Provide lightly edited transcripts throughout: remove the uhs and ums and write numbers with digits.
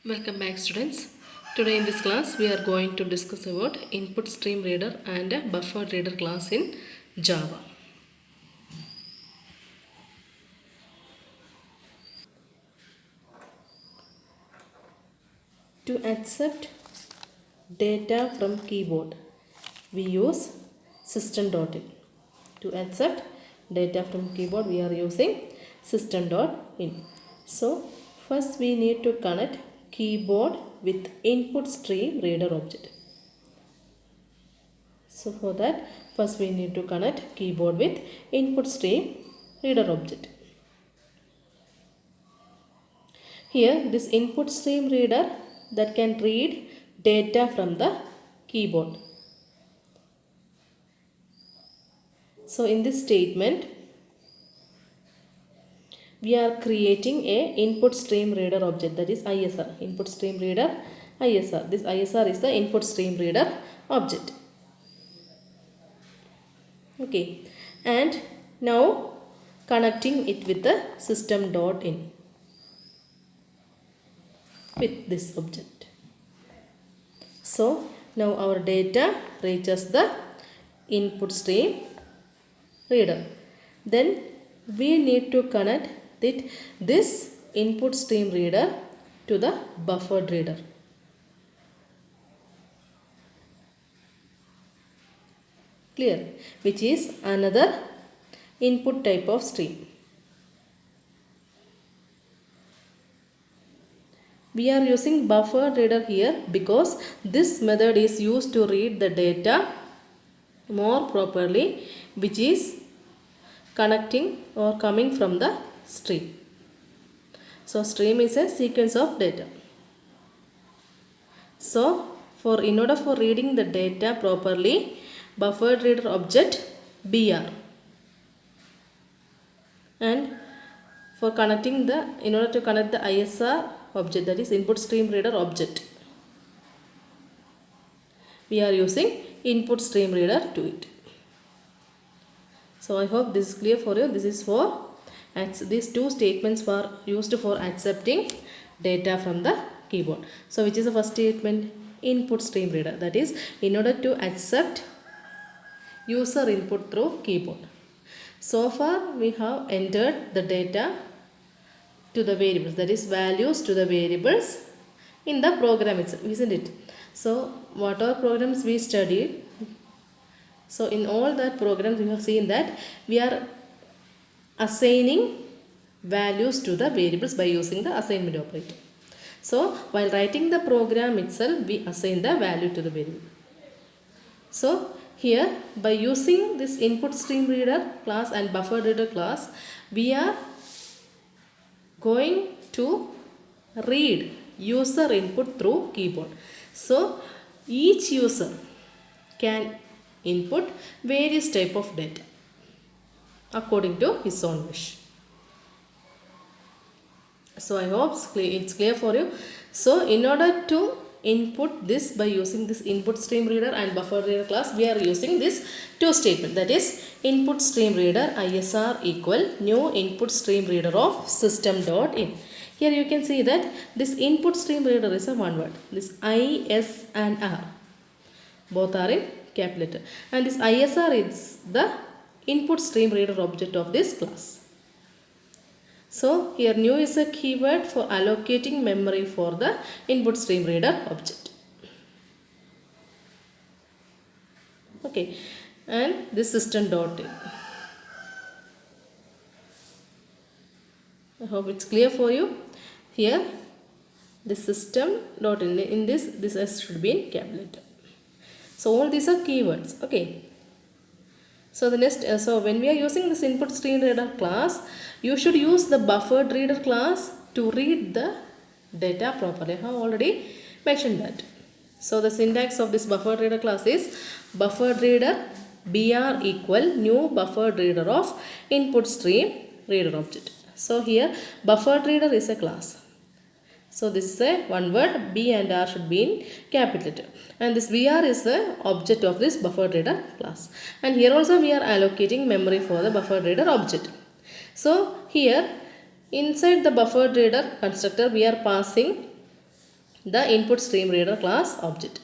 Welcome back, students. Today in this class we are going to discuss about input stream reader and a buffer reader class in Java. To accept data from keyboard, we use system.in. To accept data from keyboard, we are using system.in. So first we need to connect keyboard with input stream reader object. So for that, first we need to connect keyboard with input stream reader object. Here this input stream reader that can read data from the keyboard. So in this statement, we are creating a input stream reader object, that is ISR, input stream reader ISR. This ISR is the input stream reader object. Okay, and now connecting it with the system.in with this object. So now our data reaches the input stream reader. Then we need to connect this input stream reader to the buffered reader. Clear? Which is another input type of stream. We are using buffer reader here because this method is used to read the data more properly, which is connecting or coming from the stream. So stream is a sequence of data. So in order for reading the data properly, buffered reader object BR, and for connecting in order to connect the ISR object, that is input stream reader object, we are using input stream reader to it. So I hope this is clear for you. This is for these two statements were used for accepting data from the keyboard. So which is the first statement? Input stream reader, that is in order to accept user input through keyboard. So far we have entered the data to the variables, that is values to the variables in the program itself, isn't it? So whatever programs we studied, so in all that programs we have seen that we are assigning values to the variables by using the assignment operator. So while writing the program itself, we assign the value to the variable. So here by using this input stream reader class and buffer reader class, we are going to read user input through keyboard. So each user can input various type of data according to his own wish. So I hope it's clear for you. So in order to input this by using this input stream reader and buffer reader class, we are using this two statement, that is input stream reader ISR equal new input stream reader of system.in. Here you can see that this input stream reader is a one word. This I, S and R both are in capital letter, and this ISR is the input stream reader object of this class. So here new is a keyword for allocating memory for the input stream reader object. Okay, and this system.in. I hope it's clear for you. Here the system.in, in this S should be in capital letter. So all these are keywords. Okay. So the next, so when we are using this input stream reader class, you should use the buffered reader class to read the data properly. I have already mentioned that. So the syntax of this buffered reader class is buffered reader BR equal new buffered reader of input stream reader object. So here buffered reader is a class. So this is a one word, B and R should be in capital letter, and this BR is the object of this buffered reader class, and here also we are allocating memory for the buffered reader object. So here inside the buffered reader constructor we are passing the input stream reader class object.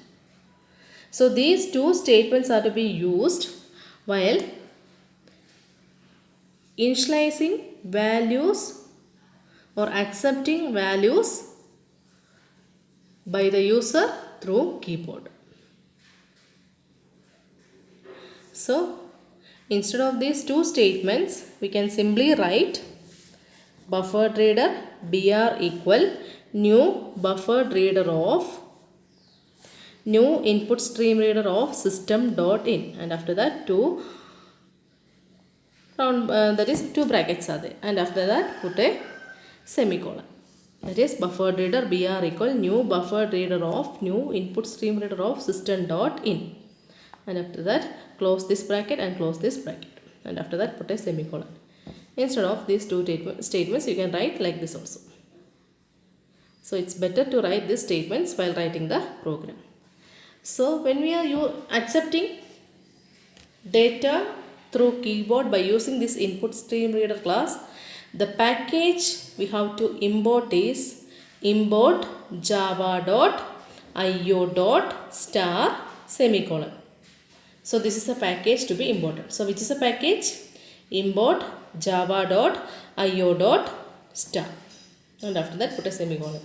So these two statements are to be used while initializing values or accepting values by the user through keyboard. So instead of these two statements, we can simply write buffered reader br equal new buffered reader of new input stream reader of system dot in, and after that two round that is two brackets are there, and after that put a semicolon. That is buffered reader br equal new buffered reader of new input stream reader of system dot in, and after that close this bracket and close this bracket, and after that put a semicolon. Instead of these two statements, you can write like this also. So it's better to write these statements while writing the program. So when we are accepting data through keyboard by using this input stream reader class, the package we have to import is import java.io.star semicolon. So this is a package to be imported. So which is a package? Import java.io.star, and after that put a semicolon.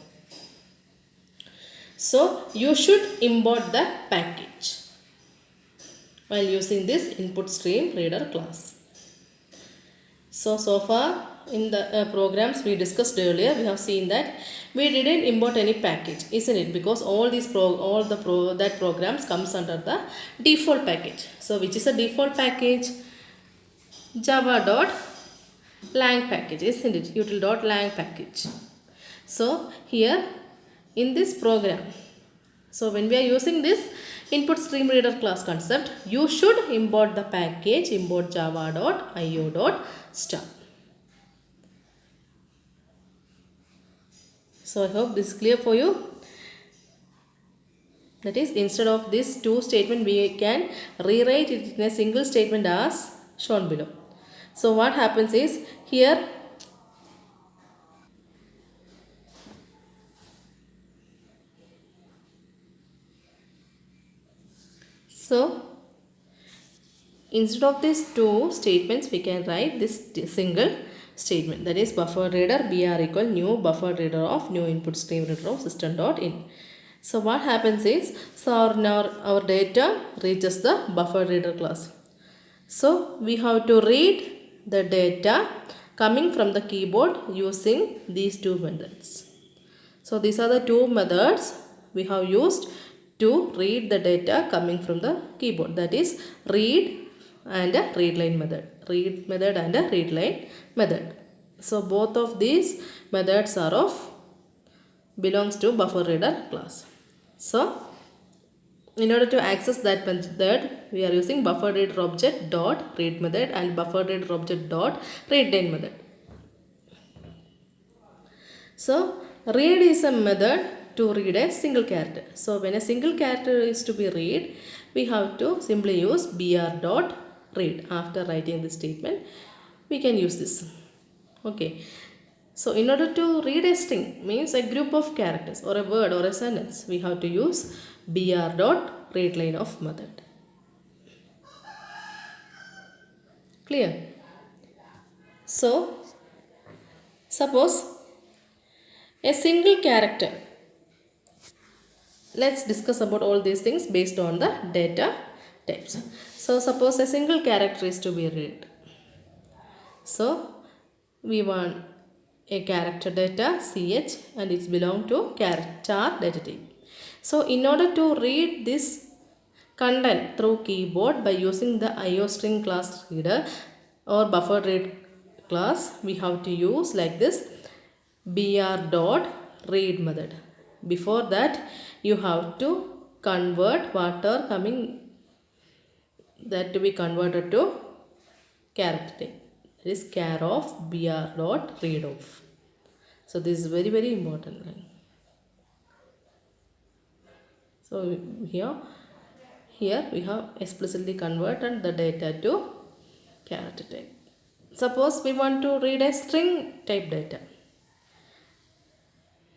So you should import the package while using this input stream reader class. So far in the programs we discussed earlier, we have seen that we didn't import any package, isn't it? Because all these programs comes under the default package. So which is a default package? Java.lang package, isn't it? Util.lang package. So here in this program, so when we are using this input stream reader class concept, you should import the package import java.io.star. So I hope this is clear for you. That is, instead of this two statement, we can rewrite it in a single statement as shown below. So what happens is, here instead of these two statements, we can write this single statement, that is buffer reader br equal new buffer reader of new input stream reader of system dot in. So what happens is, our data reaches the buffer reader class. So we have to read the data coming from the keyboard using these two methods. So these are the two methods we have used to read the data coming from the keyboard, that is read and a read line method, read method and a read line method. So both of these methods are belongs to buffer reader class. So in order to access that method, we are using buffer reader object dot read method and buffer reader object dot read line method. So read is a method to read a single character. So when a single character is to be read, we have to simply use br dot read. After writing this statement, we can use this. Okay. So in order to read a string, means a group of characters or a word or a sentence, we have to use br dot read line of method. Clear? So suppose a single character. Let's discuss about all these things based on the data types. So suppose a single character is to be read. So we want a character data ch and it's belong to char data type. So in order to read this content through keyboard by using the iostring class reader or buffer read class, we have to use like this br dot read method. Before that, you have to convert what are coming that to be converted to character type. That is char of br dot read of. So this is very, very important line. So here we have explicitly converted the data to character type. Suppose we want to read a string type data.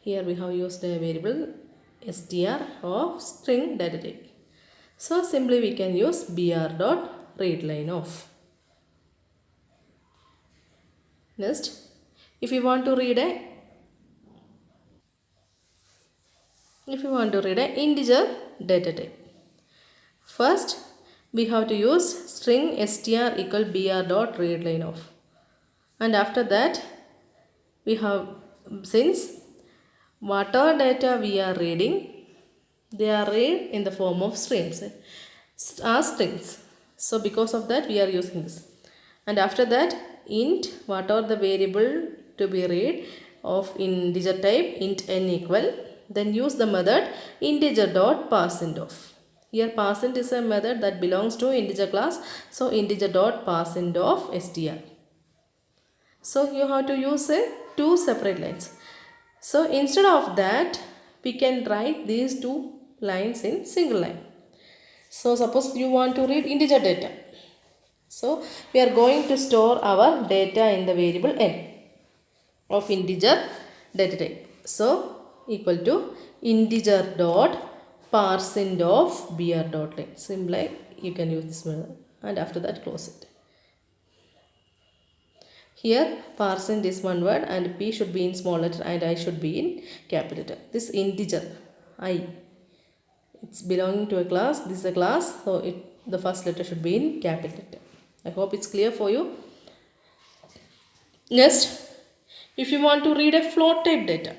Here we have used a variable str of string data type. So simply we can use br dot read line of. Next, if you want to read a integer data type, first we have to use string str equal br dot read line of, and after that we have, since whatever data we are reading, they are read in the form of strings as strings. So because of that we are using this. And after that, int whatever the variable to be read of integer type, int n equal, then use the method integer dot parseInt of. Here parseInt is a method that belongs to integer class, so integer dot parseInt of str. So you have to use two separate lines. So instead of that, we can write these two lines in single line. So suppose you want to read integer data. So we are going to store our data in the variable n of integer data type. So equal to integer dot parseInt of br dot line. Simply you can use this method, and after that close it. Here parseInt is one word and p should be in small letter and I should be in capital letter. This integer I, it's belonging to a class, this is a class, so the first letter should be in capital letter. I hope it's clear for you. Next, if you want to read a float type data,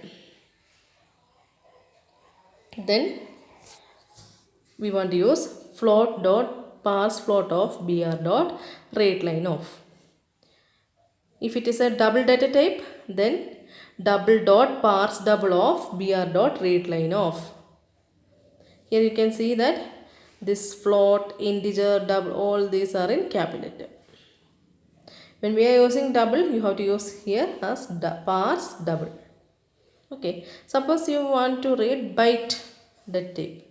then we want to use float dot parse float of br dot read line of. If it is a double data type, then double dot parse double of br dot read line of. Here you can see that this float, integer, double, all these are in capital letter. When we are using double, you have to use here as parse double. Okay, suppose you want to read byte data type,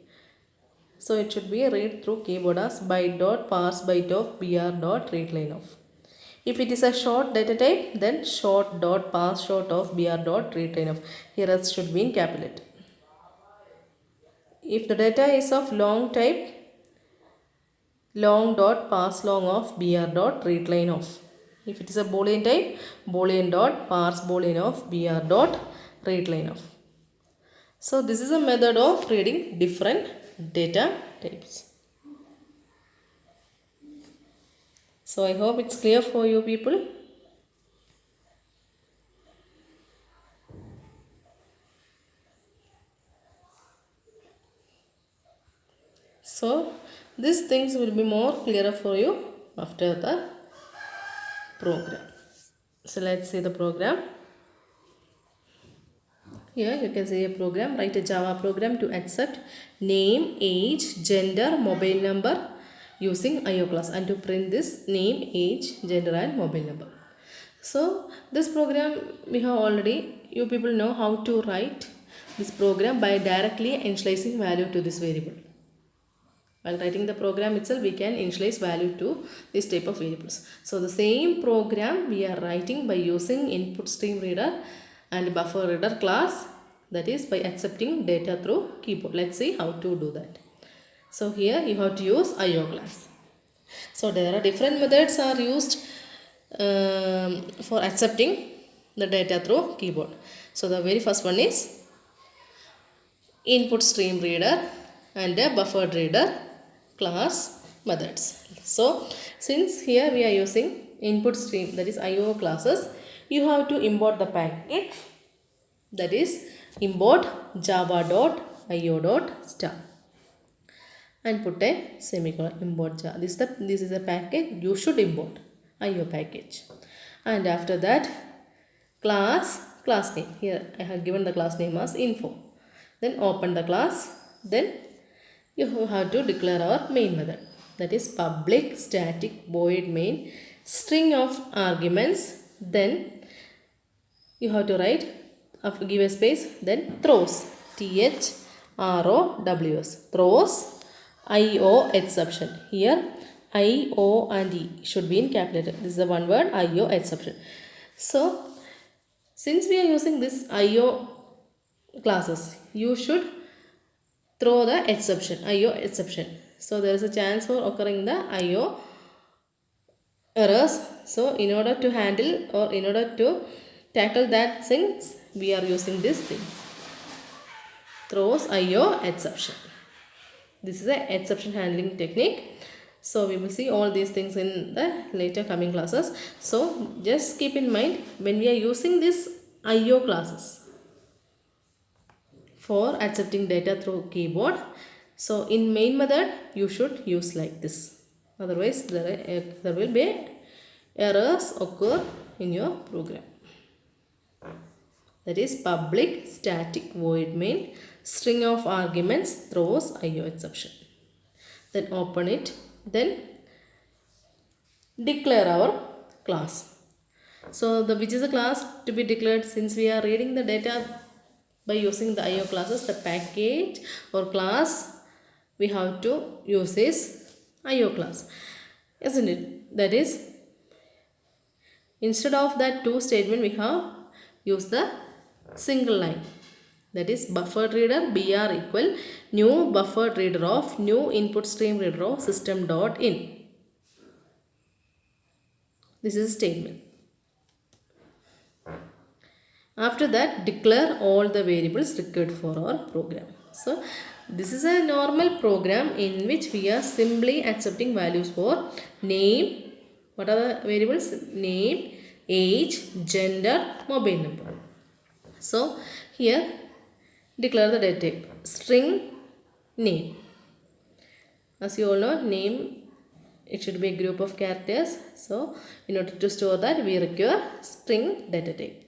so it should be read through keyboard as byte dot parse byte of br dot read line of. If it is a short data type, then short dot parse short of br dot read line of. Here it should be in capital letter. If the data is of long type, long dot parse long of br dot read line of. If it is a boolean type, boolean dot parse boolean of br dot read line of. So this is a method of reading different data types. So I hope it's clear for you people. So these things will be more clearer for you after the program. So let's see the program. Here you can see a program. Write a Java program to accept name, age, gender, mobile number using IO class, and to print this name, age, gender and mobile number. So this program we have already, you people know how to write this program by directly initializing value to this variable. While writing the program itself, we can initialize value to this type of variables. So the same program we are writing by using input stream reader and buffer reader class, that is by accepting data through keyboard. Let's see how to do that. So here you have to use IO class. So there are different methods are used for accepting the data through keyboard. So the very first one is input stream reader and a buffered reader class methods. So since here we are using input stream, that is IO classes, you have to import the package, that is import java.io.star and put a semicolon, import java. This is a package you should import, IO package. And after that class name, here I have given the class name as info. Then open the class, then you have to declare our main method, that is public static void main string of arguments. Then you have to write, after give a space, then throws, throws, throws IO exception. Here IO and E should be in capital letter. This is the one word IO exception. So since we are using this IO classes, you should throw the exception, IO exception. So there is a chance for occurring the IO errors. So in order to handle or in order to tackle that things, we are using this thing, throws IO exception. This is a exception handling technique. So we will see all these things in the later coming classes. So just keep in mind when we are using this IO classes for accepting data through keyboard. So in main method you should use like this. Otherwise there will be errors occur in your program. That is public static void main string of arguments throws IO exception. Then open it. Then declare our class. So which is a class to be declared, since we are reading the data by using the IO classes, the package or class we have to use is IO class, isn't it? That is, instead of that two statement we have used the single line, that is buffered reader BR equal new buffered reader of new input stream reader of system dot in. This is a statement. After that, declare all the variables required for our program. So this is a normal program in which we are simply accepting values for name. What are the variables? Name, age, gender, mobile number. So here declare the data type string name. As you all know, name, it should be a group of characters. So in order to store that, we require string data type.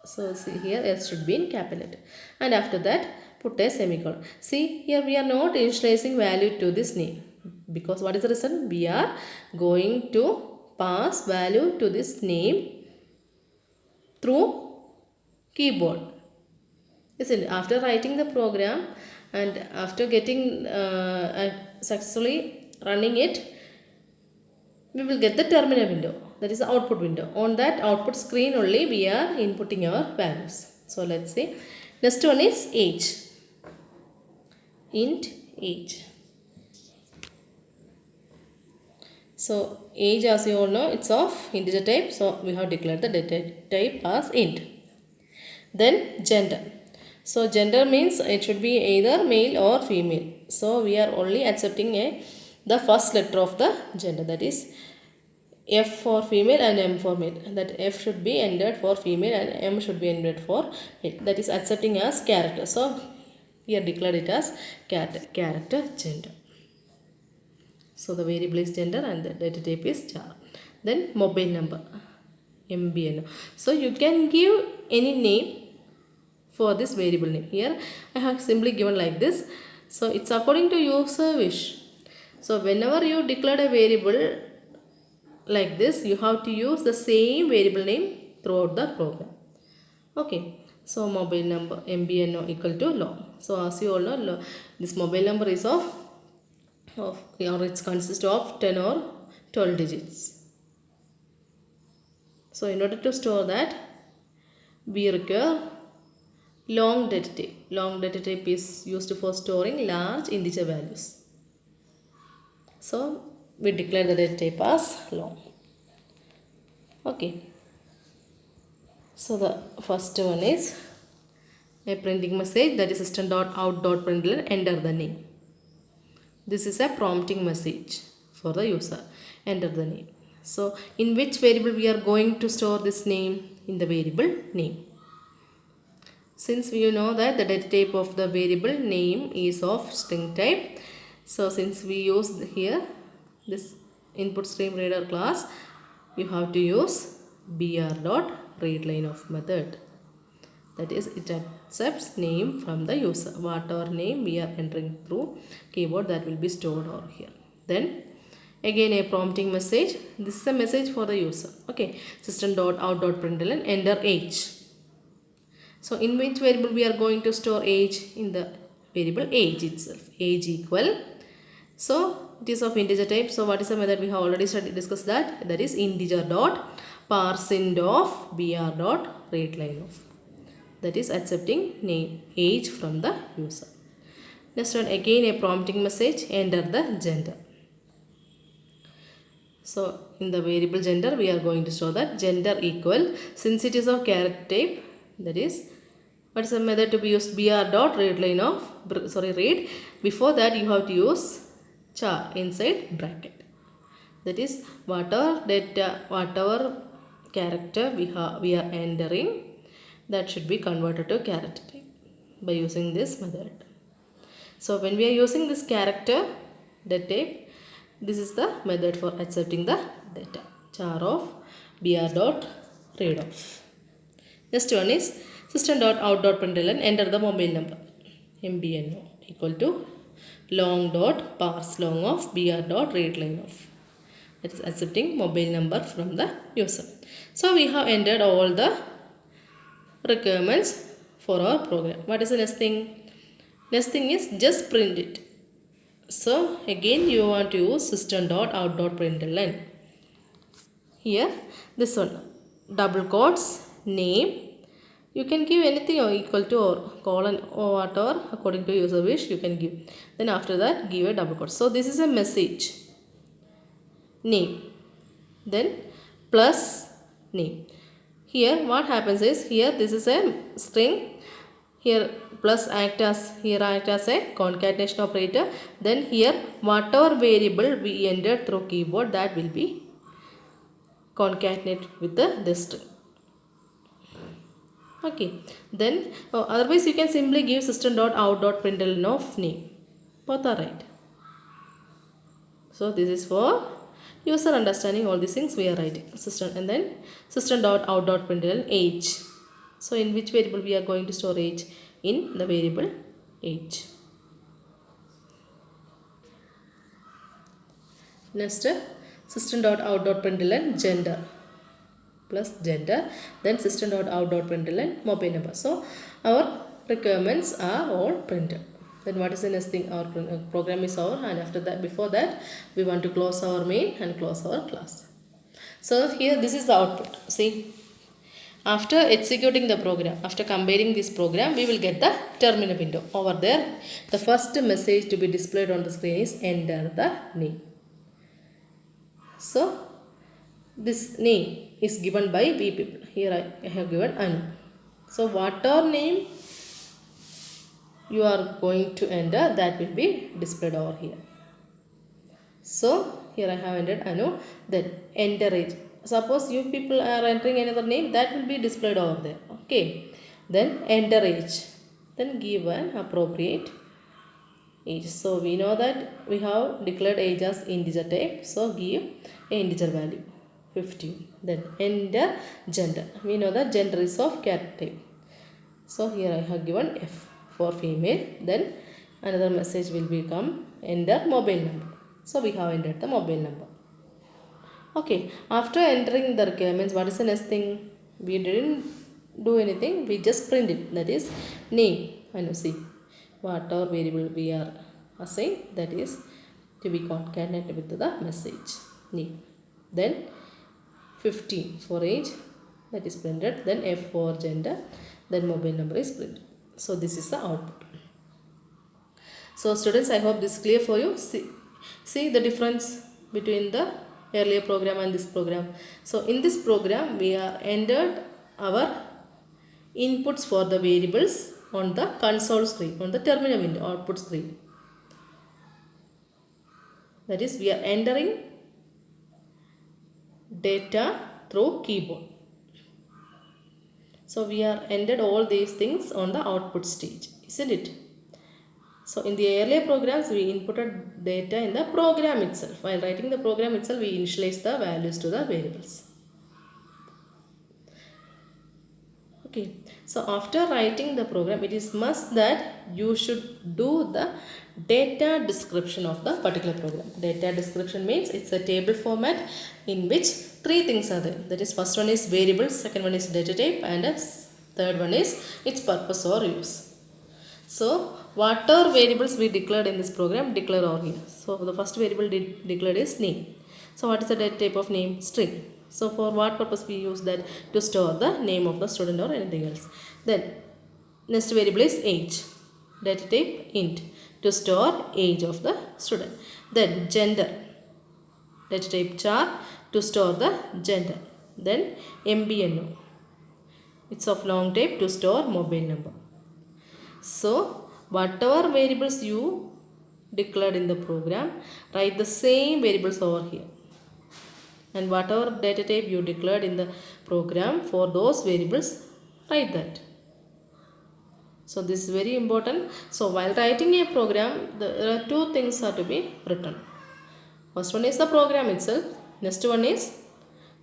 So see here, S should be in capital letter. And after that, put a semicolon. See here, we are not initializing value to this name, because what is the reason? We are going to pass value to this name through keyboard. Isn't it? After writing the program and after getting successfully running it, we will get the terminal window, that is the output window. On that output screen only we are inputting our values. So let's see. Next one is age. Int age. So age, as you all know, it's of integer type. So we have declared the data type as int. Then gender. So gender means it should be either male or female. So we are only accepting the first letter of the gender, that is F for female and M for male. That F should be entered for female and M should be entered for male. That is accepting as character. So here declared it as character gender. So the variable is gender and the data type is char. Then mobile number, MBNO. So you can give any name for this variable name. Here I have simply given like this. So it's according to user wish. So whenever you declared a variable like this, you have to use the same variable name throughout the program. Okay. So mobile number MBNO equal to long. So as you all know, this mobile number is of or it consists of 10 or 12 digits. So in order to store that, we require long data type. Long data type is used for storing large integer values. So we declare the data type as long. Okay. So the first one is a printing message, that is system.out.println, enter the name. This is a prompting message for the user, enter the name. So in which variable we are going to store this name? In the variable name. Since we know that the data type of the variable name is of string type, so since we use here this input stream reader class, you have to use br.readLine of method. That is, it accepts name from the user. Whatever name we are entering through keyboard, that will be stored over here. Then again a prompting message. This is a message for the user. Okay, system.out.println, enter age. So in which variable we are going to store age? In the variable age itself. Age equal. So it is of integer type. So what is the method? We have already discussed that. That is integer dot parseInt of br.readLine of. That is accepting name age from the user. Next one, again a prompting message, enter the gender. So in the variable gender we are going to show that gender equal, since it is of character type, that is what is the method to be used, br dot read line of read, before that you have to use char inside bracket. That is whatever data, whatever character we are entering, that should be converted to character type by using this method. So when we are using this character data type, this is the method for accepting the data, char of br dot read of. Next one is system.out.println, enter the mobile number, mbno equal to long dot parse long of br dot read line of. That is accepting mobile number from the user. So we have entered all the requirements for our program. What is the next thing? Next thing is just print it. So again you want to use system.out.println. Here this one, double quotes, name. You can give anything or equal to or colon or whatever according to user wish you can give. Then after that give a double quote. So this is a message, name, then plus name. Here what happens is, here this is a string, here plus act as a concatenation operator, then here whatever variable we entered through keyboard, that will be concatenated with this string. Okay, then otherwise you can simply give system.out.println of name. Both are right. So this is for user understanding all these things we are writing system, and then system.out.println age. So in which variable we are going to store age? In the variable age. Next, system.out.println gender plus gender, then system.out.println mobile number. So our requirements are all printed. Then what is the next thing? Our program is over, and after that, before that, we want to close our main and close our class. So here this is the output. See, after executing the program, after compiling this program, we will get the terminal window. Over there, the first message to be displayed on the screen is enter the name. So this name is given by we people. Here I have given Anu. So whatever name you are going to enter, that will be displayed over here. So here I have entered Anu, then enter age. Suppose you people are entering another name, that will be displayed over there. Okay, then enter age, then give an appropriate age. So we know that we have declared age as integer type, so give an integer value 15. Then enter gender. We know that gender is of cat type, so here I have given F for female. Then another message will become enter mobile number. So we have entered the mobile number. Okay, after entering the requirements, what is the next thing? We didn't do anything, we just print it. That is name. And see, whatever variable we are assigned, that is to be concatenated with the message name. Then 15 for age, that is printed. Then F for gender, then mobile number is printed. So this is the output. So students, I hope this is clear for you. See the difference between the earlier program and this program. So in this program we are entered our inputs for the variables on the console screen, on the terminal window output screen. That is, we are entering data through keyboard. So we are entered all these things on the output stage, isn't it? So in the earlier programs, we inputted data in the program itself. While writing the program itself, we initialize the values to the variables. Okay. So after writing the program, it is must that you should do the data description of the particular program. Data description means it's a table format in which three things are there. That is, first one is variables, second one is data type, and third one is its purpose or use. So whatever variables we declared in this program, declare over here. So the first variable declared is name. So what is the data type of name? String. So for what purpose we use that? To store the name of the student or anything else. Then next variable is age. data type int to store age of the student. Then gender, data type char to store the gender. Then MBNO, it's of long type to store mobile number. So whatever variables you declared in the program, write the same variables over here, and whatever data type you declared in the program, for those variables write that. So this is very important. So while writing a program, there are two things are to be written. First one is the program itself. Next one is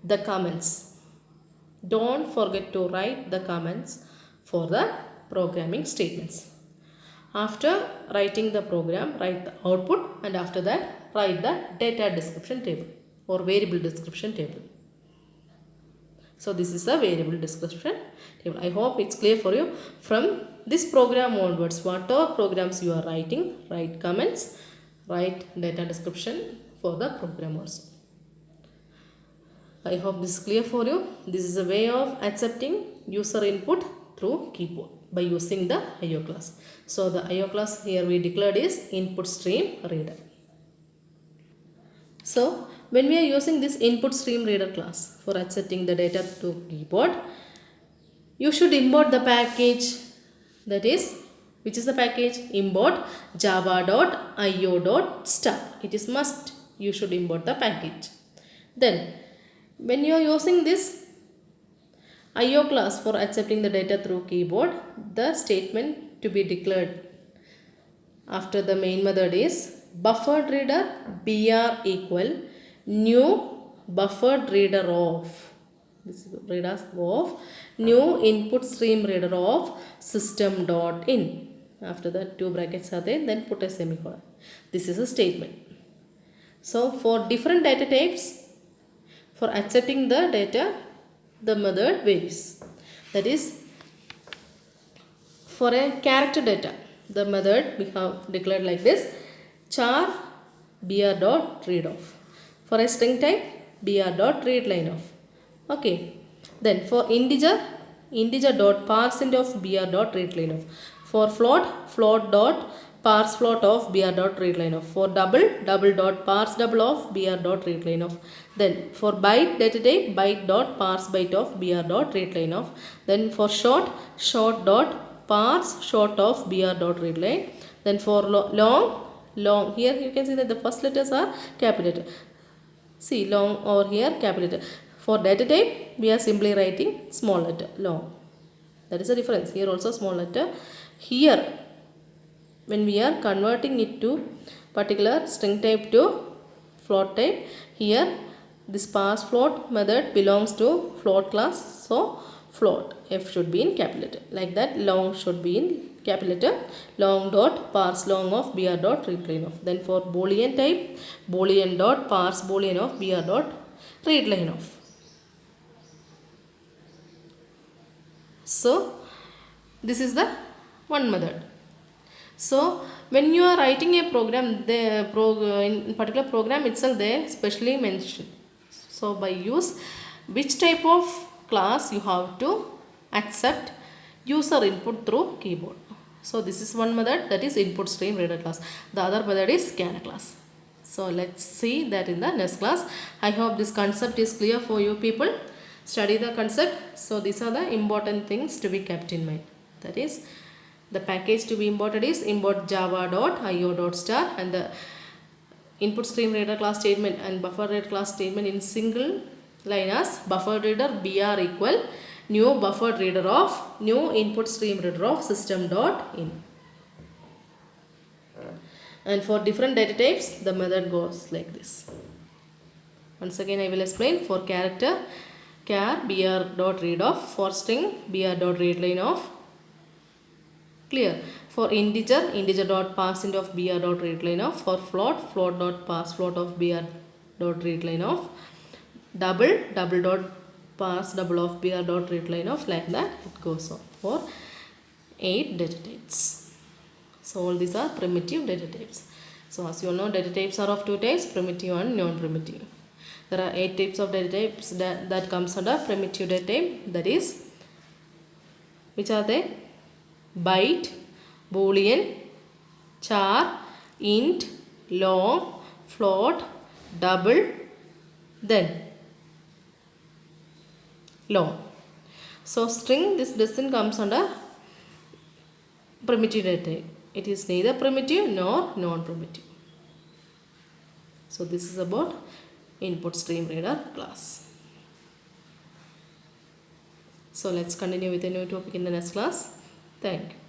the comments. Don't forget to write the comments for the programming statements. After writing the program, write the output, and after that write the data description table or variable description table. So this is a variable description table. I hope it's clear for you. From this program onwards, whatever programs you are writing, write comments, write data description for the program also. I hope this is clear for you. This is a way of accepting user input through keyboard by using the IO class. So the IO class here we declared is input stream reader. So when we are using this input stream reader class for accepting the data to keyboard, you should import the package, that is, which is the package? Import java.io.star. It is must you should import the package. Then when you are using this IO class for accepting the data through keyboard, the statement to be declared after the main method is buffered reader br equal new buffered reader of, this is reader of new input stream reader of system.in. After that 2 brackets are there, then put a semicolon. This is a statement. So for different data types, for accepting the data, the method varies. That is, for a character data, the method we have declared like this: char br.readof. For a string type, br.readLineOf. Okay. Then for integer, integer.parseInt of br.readLineOf. For float, float.parseFloat of br.readLineOf. For double, double.parseDouble of br.readLineOf. Then for byte data type, byte.parseByte of br.readLineOf. Then for short, short.parseShort of br.readLine. Then for long, here you can see that the first letters are capital. See, long over here capital. For data type, we are simply writing small letter, long. That is the difference. Here also small letter. Here, when we are converting it to particular string type to float type, here this parseFloat method belongs to float class. So float, F should be in capital letter. Like that, long should be in capital letter. Long dot parse long of br.readLineOf. Then for boolean type, boolean dot parse boolean of br.readLineOf. So this is the one method. So when you are writing a program, the in particular program itself they specially mentioned. So by use which type of class you have to accept user input through keyboard. So this is one method, that is input stream reader class. The other method is scanner class. So let's see that in the next class. I hope this concept is clear for you people. Study the concept. So these are the important things to be kept in mind. That is, the package to be imported is import java.io.star, and the input stream reader class statement and buffer reader class statement in single line as buffer reader br equal new buffered reader of new input stream reader of system.in. And for different data types, the method goes like this. Once again I will explain. For character, char br.readof. For string, br.readLineOf. Clear. For integer, integer.parseInt of br.readLineOf. For float, float.parseFloat of br.readLineOf. Double, double.parseDouble of br.readLineOf. Like that it goes on for 8 data types. So all these are primitive data types. So as you all know, data types are of 2 types, primitive and non-primitive. There are 8 types of data types that comes under primitive data type. That is, which are they? Byte, boolean, char, int, long, float, double, then long. So string, this doesn't comes under primitive data. It is neither primitive nor non-primitive. So this is about InputStreamReader class. So let's continue with a new topic in the next class. Thank you.